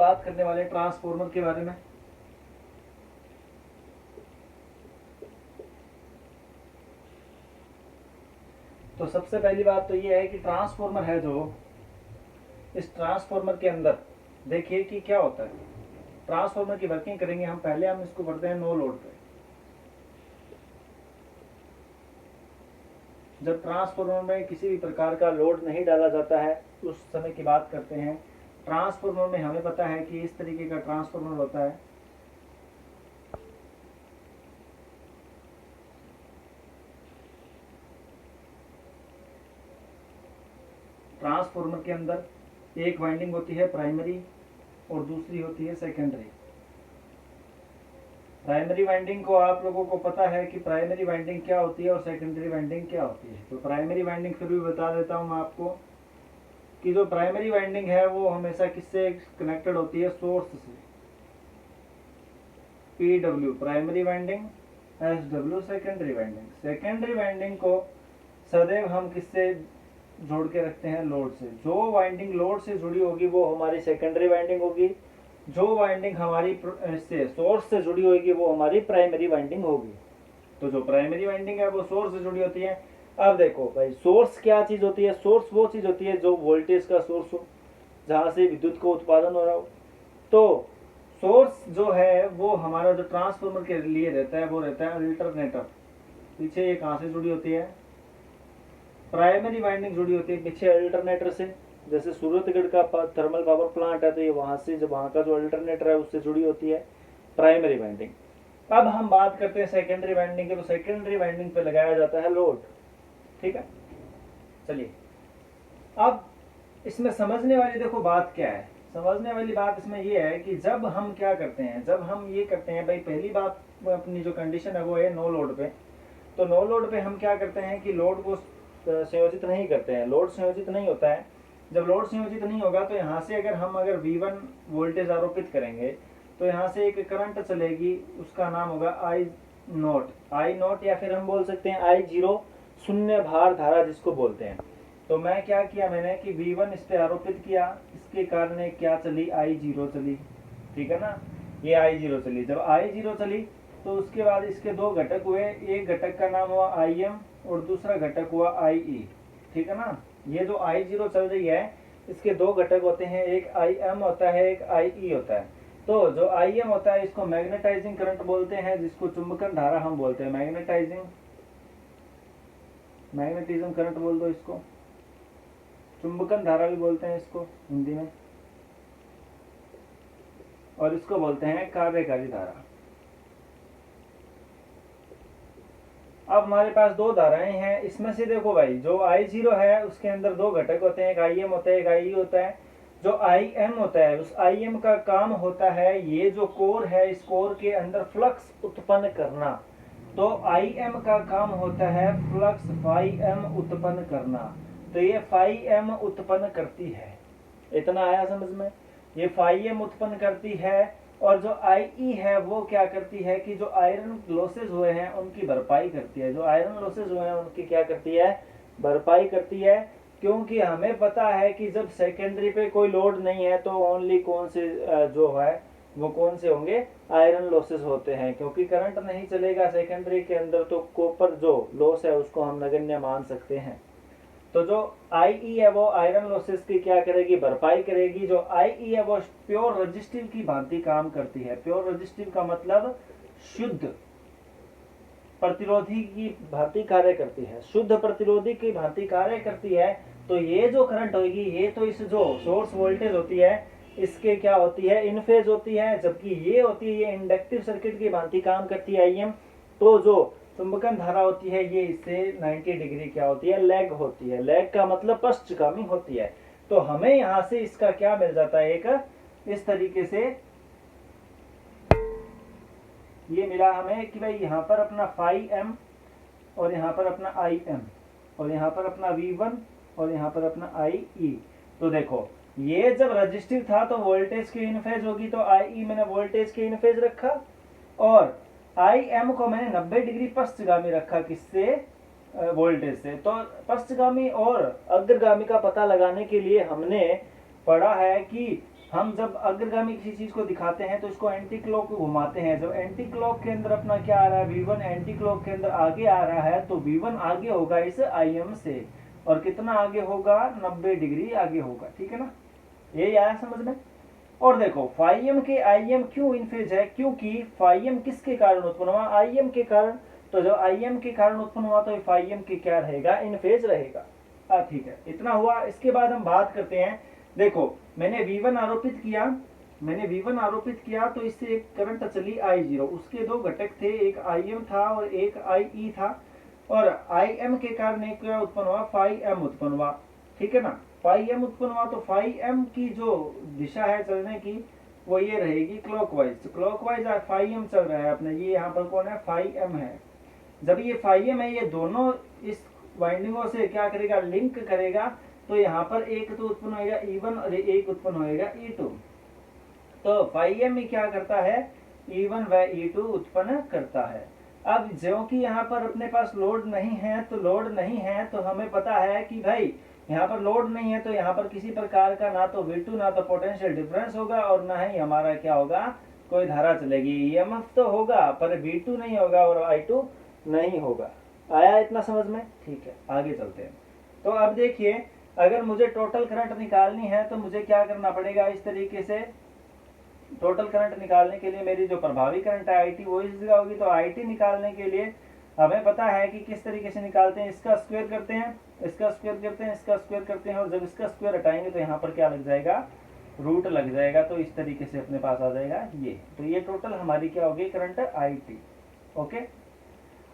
बात करने वाले ट्रांसफॉर्मर के बारे में। तो सबसे पहली बात तो ये है कि ट्रांसफॉर्मर है जो, इस ट्रांसफॉर्मर के अंदर देखिए कि क्या होता है। ट्रांसफॉर्मर की वर्किंग करेंगे हम, पहले हम इसको पढ़ते हैं नो लोड पे। जब ट्रांसफॉर्मर में किसी भी प्रकार का लोड नहीं डाला जाता है उस समय की बात करते हैं। ट्रांसफॉर्मर में हमें पता है कि इस तरीके का ट्रांसफॉर्मर होता है। ट्रांसफॉर्मर के अंदर एक वाइंडिंग होती है प्राइमरी और दूसरी होती है सेकेंडरी। प्राइमरी वाइंडिंग को आप लोगों को पता है कि प्राइमरी वाइंडिंग क्या होती है और सेकेंडरी वाइंडिंग क्या होती है। तो प्राइमरी वाइंडिंग फिर भी बता देता हूं मैं आपको कि जो प्राइमरी वाइंडिंग है वो हमेशा किससे कनेक्टेड होती है, सोर्स से। PW primary winding, SW secondary winding. Secondary winding को सदैव हम किससे जोड़ के रखते हैं, लोड से। जो वाइंडिंग लोड से जुड़ी होगी वो हमारी सेकेंडरी वाइंडिंग होगी, जो वाइंडिंग हमारी से सोर्स से जुड़ी होगी वो हमारी प्राइमरी वाइंडिंग होगी। तो जो प्राइमरी वाइंडिंग है वो सोर्स से जुड़ी होती है। अब देखो भाई, सोर्स क्या चीज होती है? सोर्स वो चीज होती है जो वोल्टेज का सोर्स हो, जहां से विद्युत को उत्पादन हो रहा हो। तो सोर्स जो है वो हमारा जो ट्रांसफॉर्मर के लिए रहता है वो रहता है अल्टरनेटर। पीछे ये कहां से जुड़ी होती है? प्राइमरी वाइंडिंग जुड़ी होती है पीछे अल्टरनेटर से। जैसे सूरतगढ़ का थर्मल पावर प्लांट है तो ये वहां से, जब वहां का जो अल्टरनेटर है उससे जुड़ी होती है प्राइमरी वाइंडिंग। अब हम बात करते हैं सेकेंडरी वाइंडिंग की। तो सेकेंडरी वाइंडिंग पे लगाया जाता है लोड। ठीक है, चलिए अब इसमें समझने वाली देखो बात क्या है। समझने वाली बात इसमें ये है कि जब हम क्या करते हैं, जब हम ये करते हैं भाई, पहली बात अपनी जो कंडीशन है वो है नो लोड पे। तो नो लोड पे हम क्या करते हैं कि लोड को संयोजित नहीं करते हैं। लोड संयोजित नहीं होता है। जब लोड संयोजित नहीं होगा तो यहाँ से अगर V1 वोल्टेज आरोपित करेंगे तो यहाँ से एक करंट चलेगी, उसका नाम होगा आई नोट, या फिर हम बोल सकते हैं I0, शून्य भार धारा जिसको बोलते हैं। तो मैं क्या किया, मैंने कि V1 इस पे आरोपित किया, इसके कारण क्या चली, I0 चली। ठीक है ना, ये I0 चली। जब I0 चली तो उसके बाद इसके दो घटक हुए। एक घटक का नाम हुआ IM और दूसरा घटक हुआ IE। ठीक है ना, ये जो I0 चल रही है इसके दो घटक होते हैं, एक IM होता है, एक IE होता है। तो जो IM होता है इसको मैग्नेटाइजिंग करंट बोलते हैं, जिसको चुंबकन धारा हम बोलते हैं। मैग्नेटिज्म करंट बोल दो इसको, चुंबकन धारा भी बोलते हैं इसको हिंदी में, और इसको बोलते हैं कार्यकारी धारा। अब हमारे पास दो धाराएं हैं, इसमें से देखो भाई, जो I0 है उसके अंदर दो घटक होते हैं, एक IM होता है, एक IE होता है। जो IM होता है उस IM का काम होता है, ये जो कोर है इस कोर के अंदर फ्लक्स उत्पन्न करना। तो IM का काम होता है फ्लक्स φm उत्पन्न करना। तो ये φm उत्पन्न करती है। इतना आया समझ में? ये φm उत्पन्न करती है। और जो IE है वो क्या करती है कि जो आयरन लॉसेज हुए हैं उनकी भरपाई करती है। जो आयरन लॉसेज हुए हैं उनकी क्या करती है, भरपाई करती है। क्योंकि हमें पता है कि जब सेकेंडरी पे कोई लोड नहीं है तो ओनली कौन से जो है वो कौन से होंगे, आयरन लॉसेज होते हैं। क्योंकि करंट नहीं चलेगा सेकेंडरी के अंदर तो कॉपर जो लॉस है उसको हम नगण्य मान सकते हैं। तो जो IE है वो आयरन लॉसेस की क्या करेगी, भरपाई करेगी। जो IE है वो प्योर रेजिस्टिव की भांति काम करती है। प्योर रेजिस्टिव का मतलब शुद्ध प्रतिरोधी की भांति कार्य करती है, शुद्ध प्रतिरोधी की भांति कार्य करती है। तो ये जो करंट होगी ये तो इस जो सोर्स वोल्टेज होती है इसके क्या होती है, इन फेज होती है। जबकि ये होती है, ये इंडक्टिव सर्किट की भांति काम करती है IM। तो जो चुंबकन धारा होती है ये इससे 90 डिग्री क्या होती है, लैग होती है। लैग का मतलब पश्चगामी होती है। तो हमें यहां से इसका क्या मिल जाता है, एक इस तरीके से ये मिला हमें कि भाई यहाँ पर अपना φm और यहाँ पर अपना IM और यहाँ पर अपना V1 और यहाँ पर अपना IE। तो देखो ये जब रजिस्टिव था तो वोल्टेज की इन फेज होगी, तो IE मैंने वोल्टेज के इन फेज रखा और IM को मैंने 90 डिग्री पश्चगामी रखा। किससे, वोल्टेज से। तो पश्चगामी और अग्रगामी का पता लगाने के लिए हमने पढ़ा है कि हम जब अग्रगामी किसी चीज को दिखाते हैं तो इसको एंटी क्लॉक घुमाते हैं। जब एंटी क्लॉक के अंदर अपना क्या आ रहा है, V1 एंटी क्लॉक के अंदर आगे आ रहा है, तो V1 आगे होगा इस IM से, और कितना आगे होगा, 90 डिग्री आगे होगा। ठीक है ना, ये आया समझ में। और देखो फाइम के IM क्यों इन फेज है, क्योंकि फाइम किसके कारण उत्पन्न हुआ, IM के कारण। तो जब IM के कारण उत्पन्न हुआ तो फाइम के क्या रहेगा, इन फेज रहेगा। ठीक है, इतना हुआ। इसके बाद हम बात करते हैं, देखो मैंने V1 आरोपित किया, तो इससे एक करंट चली I0, उसके दो घटक थे, एक IM था और एक IE था, और IM के कारण एक क्या उत्पन्न हुआ, फाइम उत्पन्न हुआ। ठीक है ना, फाइम उत्पन्न हुआ, तो फाइम की जो दिशा है चलने की वो ये रहेगी क्लॉकवाइज। क्लॉकवाइज फाइम चल रहा है अपने, ये यहाँ पर कौन है, फाइम है। जब ये फाइम है, ये दोनों इस वाइंडिंगों से क्या करेगा, लिंक करेगा, तो यहाँ पर एक तो उत्पन्न होगा E1 और एक उत्पन्न होगा E2। तो फाइम में क्या करता है, E1 व E2 उत्पन्न करता है। अब जो कि यहाँ पर अपने पास लोड नहीं है, तो हमें पता है कि भाई यहाँ पर लोड नहीं है, तो यहाँ पर किसी प्रकार का ना तो V2 ना तो पोटेंशियल डिफरेंस होगा, और ना ही हमारा क्या होगा, कोई धारा चलेगी। EMF तो होगा पर V2 नहीं होगा और I2 नहीं होगा। आया इतना समझ में, ठीक है, आगे चलते हैं। तो अब देखिए, अगर मुझे टोटल करंट निकालनी है तो मुझे क्या करना पड़ेगा, इस तरीके से टोटल करंट निकालने के लिए मेरी जो प्रभावी करंट है IT वो इस जगह होगी। तो IT निकालने के लिए हमें पता है कि किस तरीके से निकालते हैं, इसका स्क्वायर करते हैं, इसका स्क्वायर करते हैं, इसका स्क्वायर करते हैं, और जब इसका स्क्वायर हटाएंगे तो यहाँ पर क्या लग जाएगा, रूट लग जाएगा। तो इस तरीके से अपने पास आ जाएगा ये। तो ये टोटल हमारी क्या होगी, करंट IT। ओके,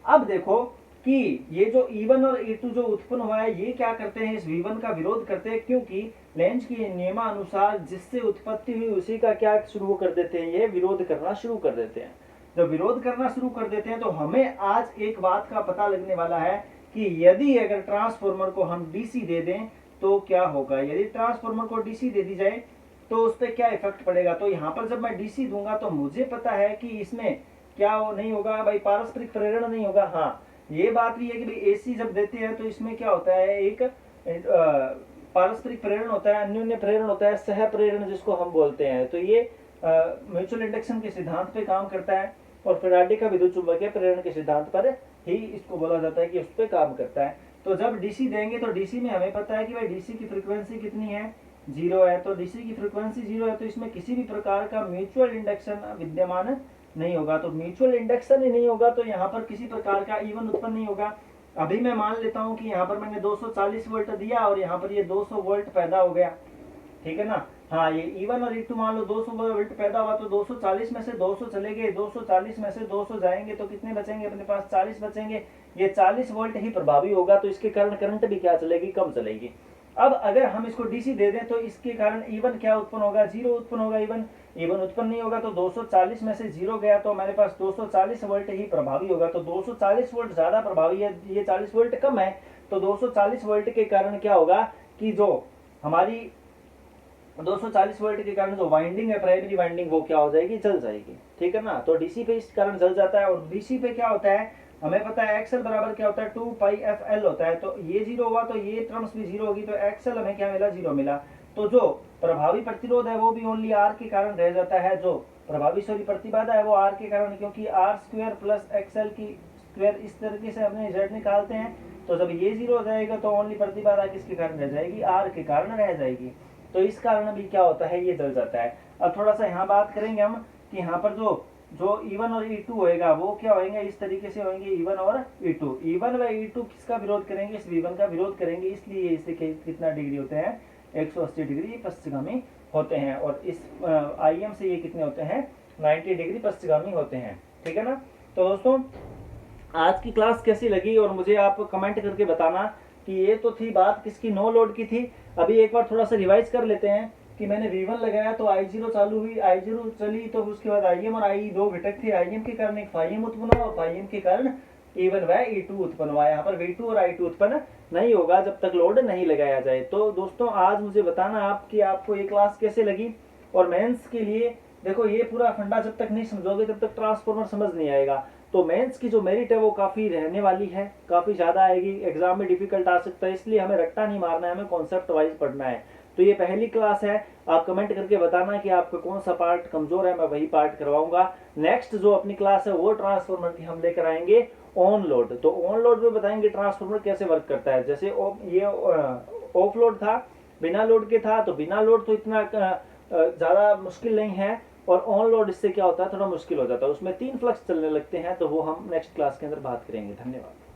अब देखो कि ये जो E1 और E2 जो उत्पन्न हुआ है, ये क्या करते हैं, इस V1 का विरोध करते हैं, क्योंकि लेंज के नियमानुसार जिससे उत्पत्ति हुई उसी का क्या शुरू कर देते हैं, ये विरोध करना शुरू कर देते हैं। जब विरोध करना शुरू कर देते हैं तो हमें आज एक बात का पता लगने वाला है कि यदि अगर ट्रांसफार्मर को हम DC दे दें तो क्या होगा। यदि ट्रांसफार्मर को DC दे दी जाए तो उस पर क्या इफेक्ट पड़ेगा। तो यहाँ पर जब मैं DC दूंगा तो मुझे पता है कि इसमें क्या नहीं होगा भाई, पारस्परिक प्रेरण नहीं होगा। हाँ, ये बात भी है कि भाई AC जब देते हैं तो इसमें क्या होता है, एक पारस्परिक प्रेरण होता है, अन्योन्य प्रेरण होता है, सह प्रेरण जिसको हम बोलते हैं। तो ये म्यूचुअल इंडक्शन के सिद्धांत पे काम करता है, और फैराडे का विद्युत चुंबकीय प्रेरण के सिद्धांत पर ही इसको बोला जाता है कि उस पर काम करता है। तो जब DC देंगे तो DC में हमें पता है कि भाई DC की फ्रीक्वेंसी कितनी है, 0 है। तो DC की फ्रीक्वेंसी 0 है, तो इसमें किसी भी प्रकार का म्यूचुअल इंडक्शन विद्यमान नहीं होगा। तो म्यूचुअल इंडक्शन ही नहीं होगा तो यहाँ पर किसी प्रकार का E1 उत्पन्न नहीं होगा। अभी मैं मान लेता हूँ कि यहाँ पर मैंने 240 वोल्ट दिया और यहाँ पर ये 200 वोल्ट पैदा हो गया। ठीक है ना, हाँ, ये E1 और E2 मान लो 200 वोल्ट पैदा हुआ, तो 240 में से 200 चले गए, 240 में से 200 जाएंगे तो कितने बचेंगे, अपने पास 40 बचेंगे। ये 40 वोल्ट ही प्रभावी होगा, तो इसके कारण करंट भी क्या चलेगी, कम चलेगी। अब अगर हम इसको DC दे दें तो इसके कारण E1 क्या उत्पन्न होगा, 0 उत्पन्न होगा। E1 उत्पन्न नहीं होगा, तो 240 में से 0 गया, तो हमारे पास 240 वोल्ट ही प्रभावी होगा। तो 240 वोल्ट ज्यादा प्रभावी है, ये 40 वोल्ट कम है। तो 240 वोल्ट के कारण क्या होगा कि जो हमारी 240 वोल्ट के कारण जो वाइंडिंग है, प्राइमरी वाइंडिंग, वो क्या हो जाएगी, जल जाएगी। ठीक है ना, तो DC पे इस कारण जल जाता है। और DC पे क्या होता है, हमें पता है XL बराबर क्या होता है, 2πfL होता है। तो ये 0 हुआ तो ये टर्म्स भी 0 होगी, तो XL हमें क्या मिला, 0 मिला। तो जो प्रभावी प्रतिरोध है वो भी ओनली R के कारण रह जाता है, जो प्रभावी प्रतिबाधा है वो R के कारण, क्योंकि R² प्लस XL की स्क्वायर इस तरीके से अपने Z निकालते हैं। तो जब ये 0 हो जाएगा तो ओनली प्रतिबाधा किसके कारण रह जाएगी, R के कारण रह जाएगी। तो इस कारण भी क्या होता है, ये जल जाता है। अब थोड़ा सा यहाँ बात करेंगे हम कि यहाँ पर जो E1 और E2 होएगा वो क्या होएंगे, इस तरीके से होंगे E1 और E2। E1 व E2 किसका विरोध करेंगे, इस V1 का विरोध करेंगे, इसलिए इससे कितना डिग्री होते हैं, 180 डिग्री पश्चिमगामी होते हैं। और इस IM से ये कितने होते हैं, 90 डिग्री पश्चिमगामी होते हैं। ठीक है ना। तो दोस्तों, आज की क्लास कैसी लगी और मुझे आप कमेंट करके बताना कि ये तो थी बात किसकी, नो लोड की थी। अभी एक बार थोड़ा सा रिवाइज कर लेते हैं कि मैंने V1 लगाया तो I0 चालू हुई, I0 चली, तो उसके बाद IM और IE दो घटक थे। IM के कारण एक फाइम उत्पन्न हुआ और फाइम के कारण E1 व E2 उत्पन्न हुआ। यहाँ पर V2 और I2 उत्पन्न नहीं होगा जब तक लोड नहीं लगाया जाए। तो दोस्तों, आज मुझे बताना आपको ये क्लास कैसे लगी। और मेंस के लिए देखो, ये पूरा फंडा जब तक नहीं समझोगे तब तक ट्रांसफार्मर समझ नहीं आएगा। तो मेंस की जो मेरिट है वो काफी रहने वाली है, काफी ज्यादा आएगी, एग्जाम में डिफिकल्ट आ सकता है, इसलिए हमें रट्टा नहीं मारना है, हमें कॉन्सेप्ट वाइज पढ़ना है। तो ये पहली क्लास है, आप कमेंट करके बताना कि आपका कौन सा पार्ट कमजोर है, मैं वही पार्ट करवाऊंगा। नेक्स्ट जो अपनी क्लास है वो ट्रांसफार्मर की हम लेकर आएंगे ऑन लोड। तो ऑन लोड में बताएंगे ट्रांसफार्मर कैसे वर्क करता है। जैसे ये ऑफ लोड था, बिना लोड के था, तो बिना लोड तो इतना ज़्यादा मुश्किल नहीं है, और ऑन लोड इससे क्या होता है थोड़ा मुश्किल हो जाता है, उसमें 3 फ्लक्स चलने लगते हैं, तो वो हम नेक्स्ट क्लास के अंदर बात करेंगे। धन्यवाद।